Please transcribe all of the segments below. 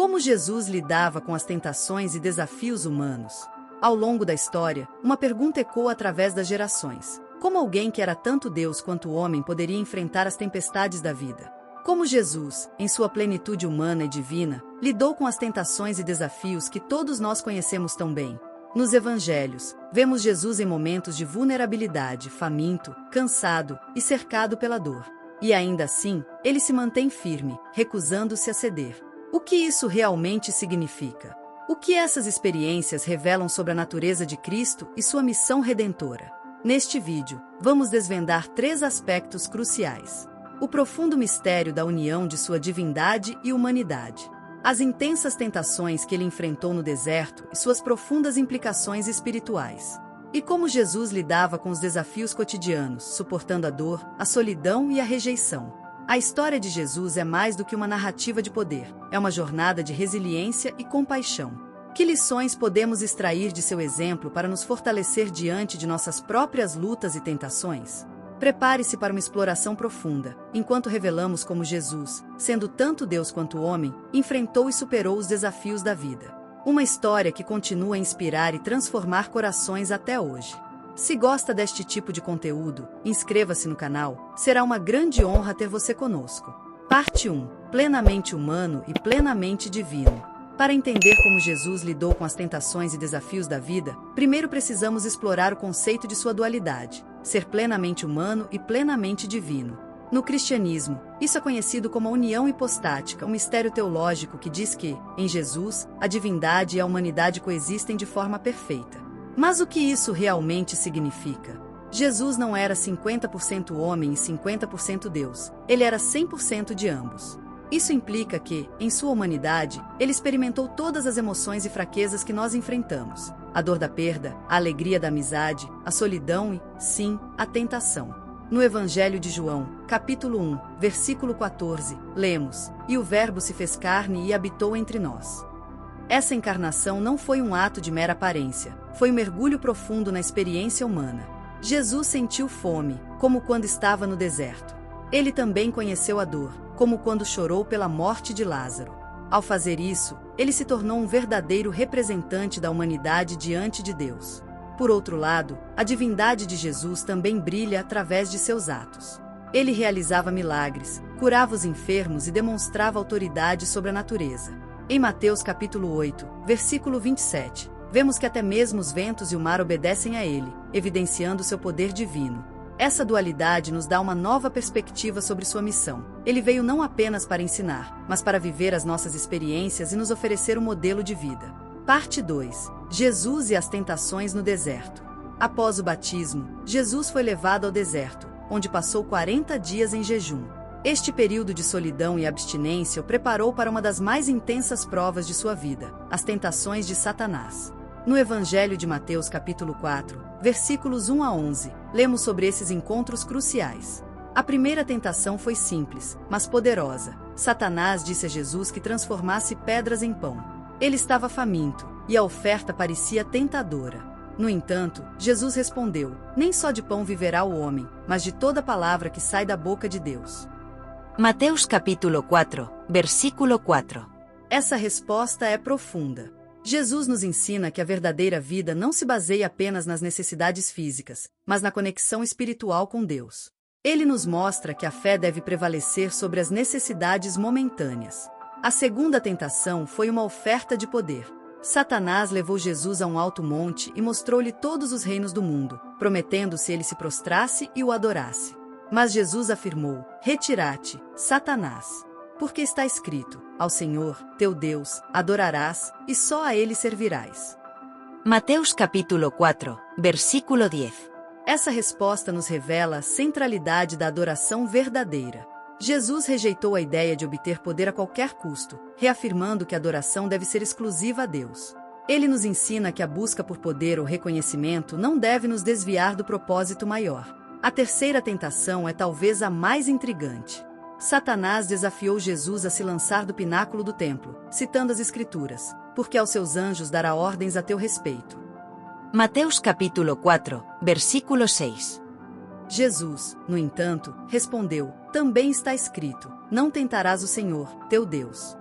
Como Jesus lidava com as tentações e desafios humanos? Ao longo da história, uma pergunta ecoa através das gerações. Como alguém que era tanto Deus quanto homem poderia enfrentar as tempestades da vida? Como Jesus, em sua plenitude humana e divina, lidou com as tentações e desafios que todos nós conhecemos tão bem? Nos evangelhos, vemos Jesus em momentos de vulnerabilidade, faminto, cansado e cercado pela dor. E ainda assim, ele se mantém firme, recusando-se a ceder. O que isso realmente significa? O que essas experiências revelam sobre a natureza de Cristo e sua missão redentora? Neste vídeo, vamos desvendar 3 aspectos cruciais. O profundo mistério da união de sua divindade e humanidade. As intensas tentações que ele enfrentou no deserto e suas profundas implicações espirituais. E como Jesus lidava com os desafios cotidianos, suportando a dor, a solidão e a rejeição. A história de Jesus é mais do que uma narrativa de poder, é uma jornada de resiliência e compaixão. Que lições podemos extrair de seu exemplo para nos fortalecer diante de nossas próprias lutas e tentações? Prepare-se para uma exploração profunda, enquanto revelamos como Jesus, sendo tanto Deus quanto homem, enfrentou e superou os desafios da vida. Uma história que continua a inspirar e transformar corações até hoje. Se gosta deste tipo de conteúdo, inscreva-se no canal, será uma grande honra ter você conosco. Parte 1. Plenamente humano e plenamente divino. Para entender como Jesus lidou com as tentações e desafios da vida, primeiro precisamos explorar o conceito de sua dualidade, ser plenamente humano e plenamente divino. No cristianismo, isso é conhecido como a união hipostática, um mistério teológico que diz que, em Jesus, a divindade e a humanidade coexistem de forma perfeita. Mas o que isso realmente significa? Jesus não era 50% homem e 50% Deus, ele era 100% de ambos. Isso implica que, em sua humanidade, ele experimentou todas as emoções e fraquezas que nós enfrentamos. A dor da perda, a alegria da amizade, a solidão e, sim, a tentação. No Evangelho de João, capítulo 1, versículo 14, lemos: "E o Verbo se fez carne e habitou entre nós." Essa encarnação não foi um ato de mera aparência, foi um mergulho profundo na experiência humana. Jesus sentiu fome, como quando estava no deserto. Ele também conheceu a dor, como quando chorou pela morte de Lázaro. Ao fazer isso, ele se tornou um verdadeiro representante da humanidade diante de Deus. Por outro lado, a divindade de Jesus também brilha através de seus atos. Ele realizava milagres, curava os enfermos e demonstrava autoridade sobre a natureza. Em Mateus capítulo 8, versículo 27, vemos que até mesmo os ventos e o mar obedecem a ele, evidenciando seu poder divino. Essa dualidade nos dá uma nova perspectiva sobre sua missão. Ele veio não apenas para ensinar, mas para viver as nossas experiências e nos oferecer um modelo de vida. Parte 2. Jesus e as tentações no deserto. Após o batismo, Jesus foi levado ao deserto, onde passou 40 dias em jejum. Este período de solidão e abstinência o preparou para uma das mais intensas provas de sua vida, as tentações de Satanás. No Evangelho de Mateus capítulo 4, versículos 1 a 11, lemos sobre esses encontros cruciais. A primeira tentação foi simples, mas poderosa. Satanás disse a Jesus que transformasse pedras em pão. Ele estava faminto, e a oferta parecia tentadora. No entanto, Jesus respondeu: "Nem só de pão viverá o homem, mas de toda palavra que sai da boca de Deus." Mateus capítulo 4, versículo 4. Essa resposta é profunda. Jesus nos ensina que a verdadeira vida não se baseia apenas nas necessidades físicas, mas na conexão espiritual com Deus. Ele nos mostra que a fé deve prevalecer sobre as necessidades momentâneas. A segunda tentação foi uma oferta de poder. Satanás levou Jesus a um alto monte e mostrou-lhe todos os reinos do mundo, prometendo se ele se prostrasse e o adorasse. Mas Jesus afirmou: "Retira-te, Satanás. Porque está escrito: ao Senhor, teu Deus, adorarás, e só a ele servirás." Mateus capítulo 4, versículo 10. Essa resposta nos revela a centralidade da adoração verdadeira. Jesus rejeitou a ideia de obter poder a qualquer custo, reafirmando que a adoração deve ser exclusiva a Deus. Ele nos ensina que a busca por poder ou reconhecimento não deve nos desviar do propósito maior. A terceira tentação é talvez a mais intrigante. Satanás desafiou Jesus a se lançar do pináculo do templo, citando as Escrituras: "Porque aos seus anjos dará ordens a teu respeito." Mateus capítulo 4, versículo 6. Jesus, no entanto, respondeu: "Também está escrito: não tentarás o Senhor, teu Deus."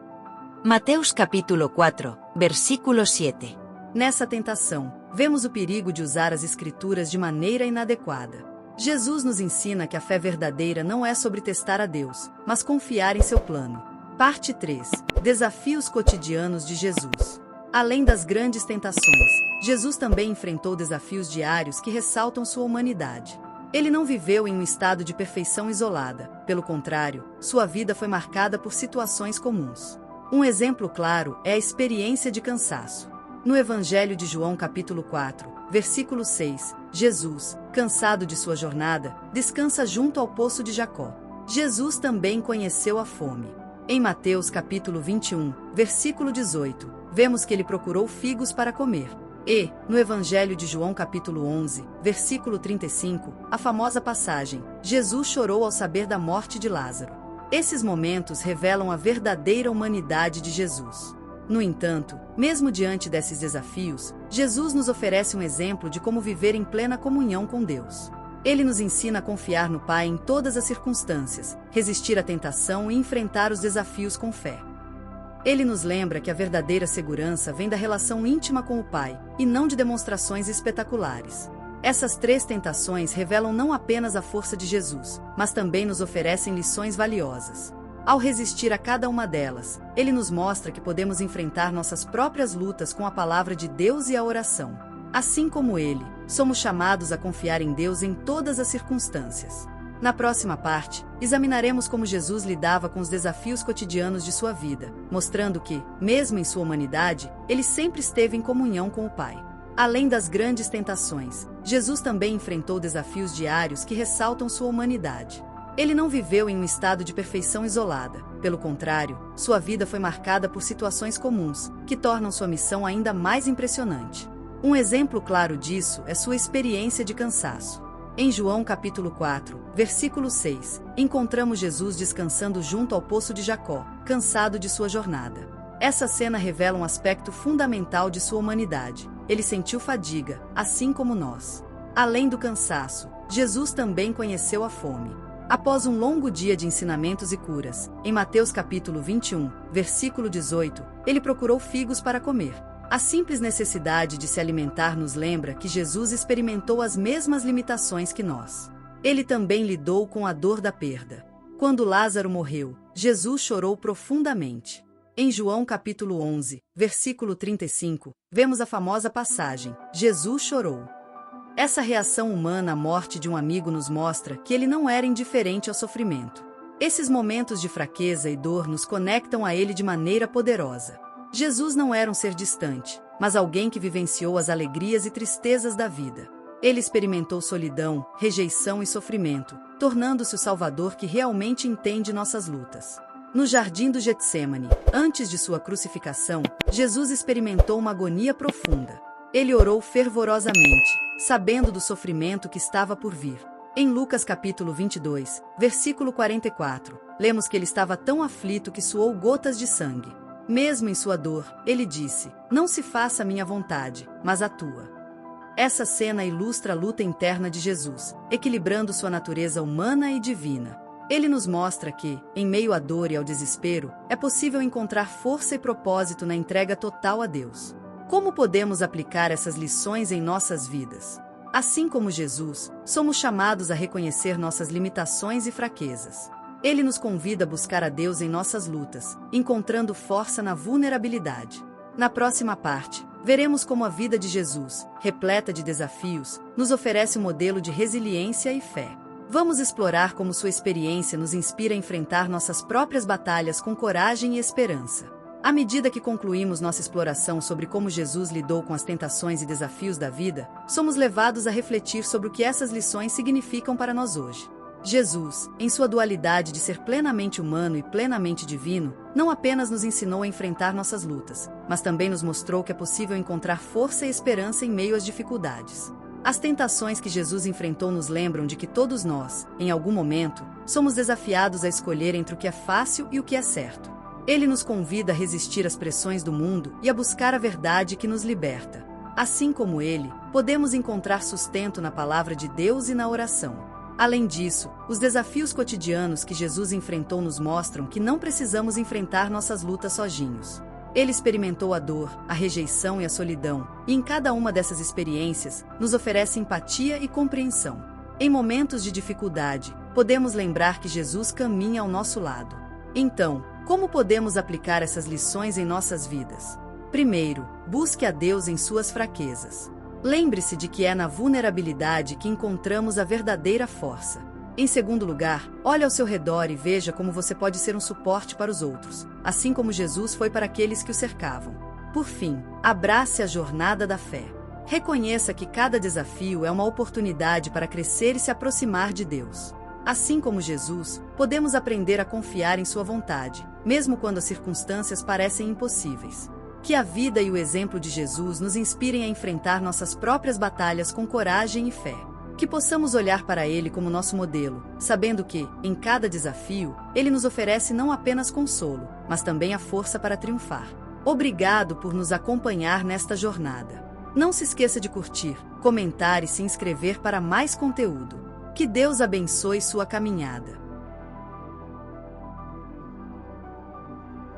Mateus capítulo 4, versículo 7. Nessa tentação, vemos o perigo de usar as Escrituras de maneira inadequada. Jesus nos ensina que a fé verdadeira não é sobre testar a Deus, mas confiar em seu plano. Parte 3. Desafios cotidianos de Jesus. Além das grandes tentações, Jesus também enfrentou desafios diários que ressaltam sua humanidade. Ele não viveu em um estado de perfeição isolada, pelo contrário, sua vida foi marcada por situações comuns. Um exemplo claro é a experiência de cansaço. No Evangelho de João capítulo 4, versículo 6, Jesus, cansado de sua jornada, descansa junto ao poço de Jacó. Jesus também conheceu a fome. Em Mateus capítulo 21, versículo 18, vemos que ele procurou figos para comer. E, no Evangelho de João capítulo 11, versículo 35, a famosa passagem, Jesus chorou ao saber da morte de Lázaro. Esses momentos revelam a verdadeira humanidade de Jesus. No entanto, mesmo diante desses desafios, Jesus nos oferece um exemplo de como viver em plena comunhão com Deus. Ele nos ensina a confiar no Pai em todas as circunstâncias, resistir à tentação e enfrentar os desafios com fé. Ele nos lembra que a verdadeira segurança vem da relação íntima com o Pai, e não de demonstrações espetaculares. Essas 3 tentações revelam não apenas a força de Jesus, mas também nos oferecem lições valiosas. Ao resistir a cada uma delas, ele nos mostra que podemos enfrentar nossas próprias lutas com a palavra de Deus e a oração. Assim como ele, somos chamados a confiar em Deus em todas as circunstâncias. Na próxima parte, examinaremos como Jesus lidava com os desafios cotidianos de sua vida, mostrando que, mesmo em sua humanidade, ele sempre esteve em comunhão com o Pai. Além das grandes tentações, Jesus também enfrentou desafios diários que ressaltam sua humanidade. Ele não viveu em um estado de perfeição isolada, pelo contrário, sua vida foi marcada por situações comuns, que tornam sua missão ainda mais impressionante. Um exemplo claro disso é sua experiência de cansaço. Em João capítulo 4, versículo 6, encontramos Jesus descansando junto ao poço de Jacó, cansado de sua jornada. Essa cena revela um aspecto fundamental de sua humanidade. Ele sentiu fadiga, assim como nós. Além do cansaço, Jesus também conheceu a fome. Após um longo dia de ensinamentos e curas, em Mateus capítulo 21, versículo 18, ele procurou figos para comer. A simples necessidade de se alimentar nos lembra que Jesus experimentou as mesmas limitações que nós. Ele também lidou com a dor da perda. Quando Lázaro morreu, Jesus chorou profundamente. Em João capítulo 11, versículo 35, vemos a famosa passagem, Jesus chorou. Essa reação humana à morte de um amigo nos mostra que ele não era indiferente ao sofrimento. Esses momentos de fraqueza e dor nos conectam a ele de maneira poderosa. Jesus não era um ser distante, mas alguém que vivenciou as alegrias e tristezas da vida. Ele experimentou solidão, rejeição e sofrimento, tornando-se o Salvador que realmente entende nossas lutas. No jardim do Getsêmani, antes de sua crucificação, Jesus experimentou uma agonia profunda. Ele orou fervorosamente, sabendo do sofrimento que estava por vir. Em Lucas capítulo 22, versículo 44, lemos que ele estava tão aflito que suou gotas de sangue. Mesmo em sua dor, ele disse, não se faça a minha vontade, mas a tua. Essa cena ilustra a luta interna de Jesus, equilibrando sua natureza humana e divina. Ele nos mostra que, em meio à dor e ao desespero, é possível encontrar força e propósito na entrega total a Deus. Como podemos aplicar essas lições em nossas vidas? Assim como Jesus, somos chamados a reconhecer nossas limitações e fraquezas. Ele nos convida a buscar a Deus em nossas lutas, encontrando força na vulnerabilidade. Na próxima parte, veremos como a vida de Jesus, repleta de desafios, nos oferece um modelo de resiliência e fé. Vamos explorar como sua experiência nos inspira a enfrentar nossas próprias batalhas com coragem e esperança. À medida que concluímos nossa exploração sobre como Jesus lidou com as tentações e desafios da vida, somos levados a refletir sobre o que essas lições significam para nós hoje. Jesus, em sua dualidade de ser plenamente humano e plenamente divino, não apenas nos ensinou a enfrentar nossas lutas, mas também nos mostrou que é possível encontrar força e esperança em meio às dificuldades. As tentações que Jesus enfrentou nos lembram de que todos nós, em algum momento, somos desafiados a escolher entre o que é fácil e o que é certo. Ele nos convida a resistir às pressões do mundo e a buscar a verdade que nos liberta. Assim como ele, podemos encontrar sustento na palavra de Deus e na oração. Além disso, os desafios cotidianos que Jesus enfrentou nos mostram que não precisamos enfrentar nossas lutas sozinhos. Ele experimentou a dor, a rejeição e a solidão, e em cada uma dessas experiências, nos oferece empatia e compreensão. Em momentos de dificuldade, podemos lembrar que Jesus caminha ao nosso lado. Então, como podemos aplicar essas lições em nossas vidas? Primeiro, busque a Deus em suas fraquezas. Lembre-se de que é na vulnerabilidade que encontramos a verdadeira força. Em segundo lugar, olhe ao seu redor e veja como você pode ser um suporte para os outros, assim como Jesus foi para aqueles que o cercavam. Por fim, abrace a jornada da fé. Reconheça que cada desafio é uma oportunidade para crescer e se aproximar de Deus. Assim como Jesus, podemos aprender a confiar em sua vontade, mesmo quando as circunstâncias parecem impossíveis. Que a vida e o exemplo de Jesus nos inspirem a enfrentar nossas próprias batalhas com coragem e fé. Que possamos olhar para Ele como nosso modelo, sabendo que, em cada desafio, Ele nos oferece não apenas consolo, mas também a força para triunfar. Obrigado por nos acompanhar nesta jornada. Não se esqueça de curtir, comentar e se inscrever para mais conteúdo. Que Deus abençoe sua caminhada.